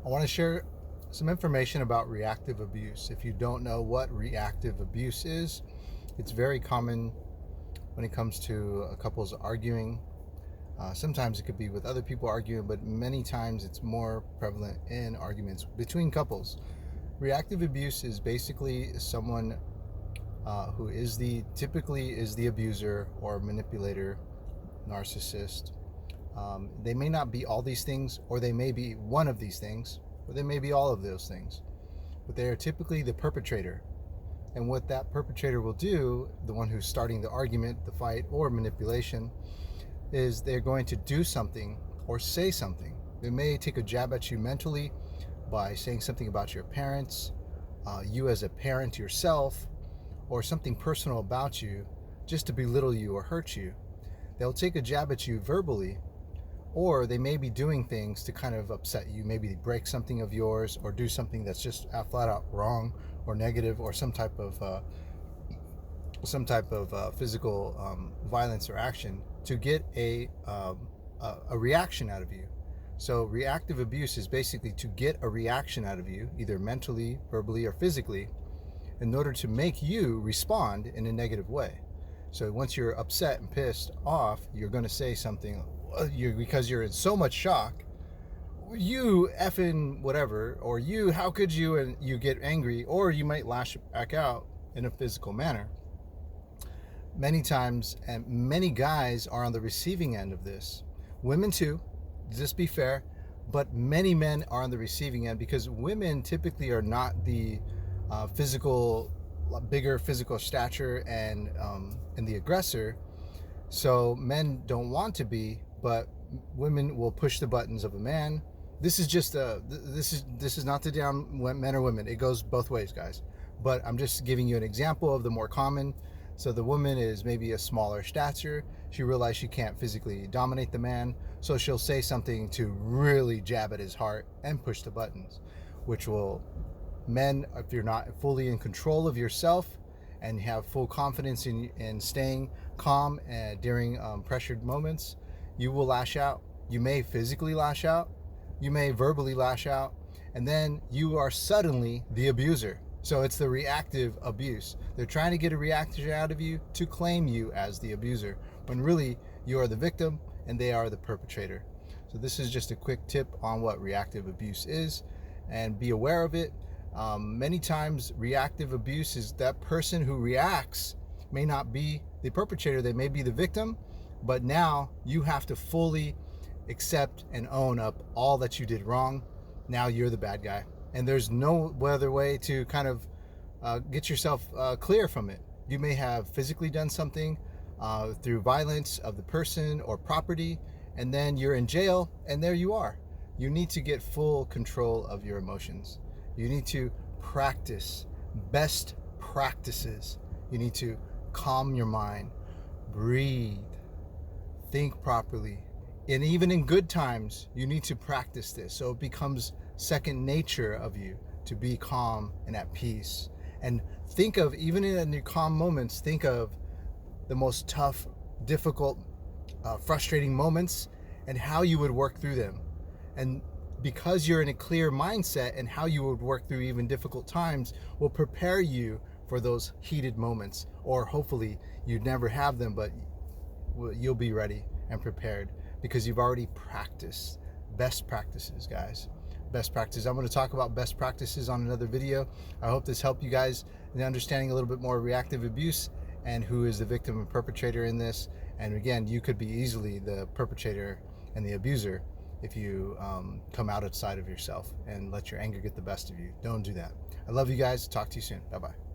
I want to share some information about reactive abuse. If you don't know what reactive abuse is, it's very common when it comes to couples arguing. Sometimes it could be with other people arguing, but many times it's more prevalent in arguments between couples. Reactive abuse is basically someone who is typically is the abuser or manipulator, narcissist. They may not be all these things, or they may be one of these things, or they may be all of those things, but they are typically the perpetrator. And what that perpetrator will do, the one who's starting the argument, the fight, or manipulation, is they're going to do something or say something. They may take a jab at you mentally by saying something about your parents, you as a parent yourself, or something personal about you, just to belittle you or hurt you. They'll take a jab at you verbally, or they may be doing things to kind of upset you. Maybe break something of yours, or do something that's just flat out wrong or negative, or some type of physical violence or action to get a reaction out of you. So reactive abuse is basically to get a reaction out of you, either mentally, verbally, or physically, in order to make you respond in a negative way. So once you're upset and pissed off, you're going to say something because you're in so much shock. You effing whatever, or you, how could you, and you get angry, or you might lash back out in a physical manner. Many times, and many guys are on the receiving end of this. Women too, just be fair, but many men are on the receiving end because women typically are not the bigger physical stature and the aggressor. So men don't want to be, but women will push the buttons of a man. This is just this is not to down men or women. It goes both ways, guys. But I'm just giving you an example of the more common. So the woman is maybe a smaller stature. She realizes she can't physically dominate the man, so she'll say something to really jab at his heart and push the buttons, which will, men, if you're not fully in control of yourself and have full confidence in staying calm during pressured moments, you will lash out. You may physically lash out, you may verbally lash out, and then you are suddenly the abuser. So it's the reactive abuse. They're trying to get a reaction out of you to claim you as the abuser, when really you are the victim and they are the perpetrator. So this is just a quick tip on what reactive abuse is, and be aware of it. Many times reactive abuse is that person who reacts may not be the perpetrator, they may be the victim, but now you have to fully accept and own up all that you did wrong. Now you're the bad guy, and there's no other way to kind of get yourself clear from it. You may have physically done something through violence of the person or property, and then you're in jail, and there you are. You need to get full control of your emotions. You need to practice best practices. You need to calm your mind, breathe, think properly. And even in good times, you need to practice this, so it becomes second nature of you to be calm and at peace. And think of, even in your calm moments, think of the most tough, difficult, frustrating moments and how you would work through them. And because you're in a clear mindset, and how you would work through even difficult times will prepare you for those heated moments, or hopefully you never have them, but you'll be ready and prepared because you've already practiced. Best practices, guys. Best practices. I'm going to talk about best practices on another video. I hope this helped you guys in understanding a little bit more reactive abuse and who is the victim and perpetrator in this. And again, you could be easily the perpetrator and the abuser if you come outside of yourself and let your anger get the best of you. Don't do that. I love you guys. Talk to you soon. Bye-bye.